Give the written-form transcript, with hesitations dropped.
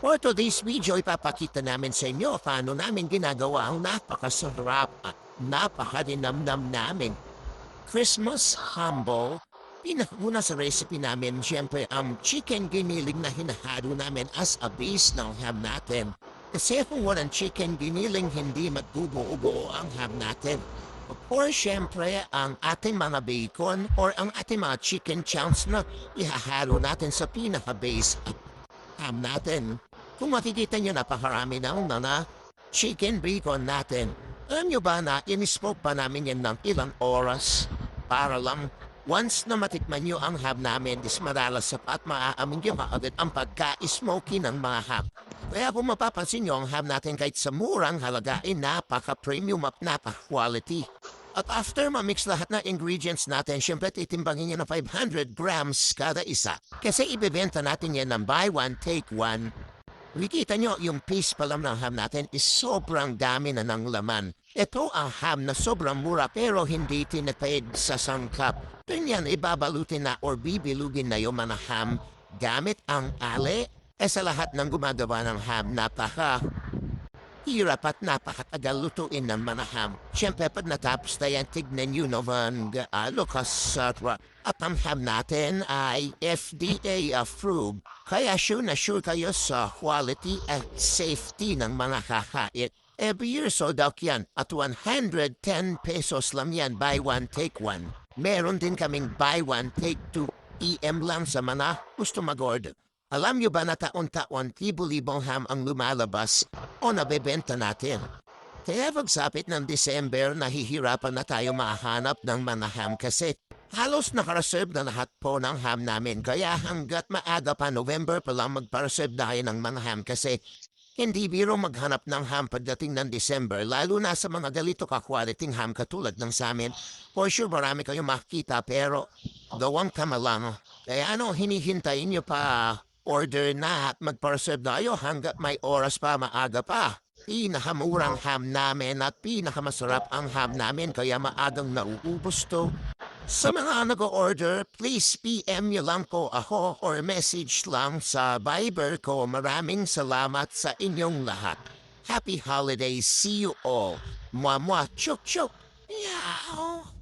For today's video, ipapakita namin sa inyo paano namin ginagawa ang napakasarap at napakadinamnam namin Christmas humble. Pinakauna sa recipe namin, siyempre ang chicken giniling na hinahalo namin as a base ng ham natin. Kasi kung walang chicken giniling, hindi magbubuo ang ham natin. Of course, siyempre, ang ating mga bacon or ang ating mga chicken chunks na ihahalo natin sa pinaka-base at ham natin. Kung makikita nyo, napakarami ng mga chicken bacon natin. Alam nyo ba na in-smoke pa namin yan ng ilang oras para lang once na matikman nyo ang ham namin is madalas sapat maaamin nyo kaagad ang pagka-smoky ng mga ham. Kaya kung mapapansin nyo ang ham natin kahit sa murang halaga ay napaka-premium at napaka-quality. At after ma-mix lahat ng ingredients natin, syempre titimbangin nyo na 500 grams kada isa. Kasi ibebenta natin yan ng buy one, take one. Nakikita nyo, yung piece pa lang ng ham natin is sobrang dami na ng laman. Ito ang ham na sobrang mura pero hindi tinatayid sa sangkap. Ganyan, ibabalutin na or bibilugin na yung mga ham gamit ang ale. Sa lahat ng gumagawa ng ham, hirap at napakatagal lutuin ng manaham. Siyempre, pag natapos na yan, tignan nyo naman gaano kasarap. At ang ham natin ay FDA approved. Kaya sure na sure kayo sa quality at safety ng mga kakain. Every year sold out yan at 110 pesos lang yan, buy one, take one. Meron din kaming buy one, take two, EM lang sa mga gusto mag-order. Alam nyo ba na taon-taon, libo-libong ham ang lumalabas o nabebenta natin? Kaya pagsapit ng December, nahihirapan na tayo mahanap ng mga ham kasi halos nakareserve na lahat po ng ham namin. Kaya hanggat maaga pa November pa lang magpareserve tayo ng mga ham kasi hindi biro maghanap ng ham pagdating ng December, lalo na sa mga galito ka-quality ham katulad ng sa amin. For sure marami kayong makikita pero gawang kamalang. Kaya hinihintayin nyo pa order na at mag-reserve na kayo hanggat may oras pa, maaga pa. Pinakamurang ham namin at pinakamasarap ang ham namin kaya maagang nauubos to. Sa mga nag-order, please PM nyo lang ko ako or message lang sa Viber ko. Maraming salamat sa inyong lahat. Happy holidays. See you all. Mwah mwah. Chuk chuk. Meow.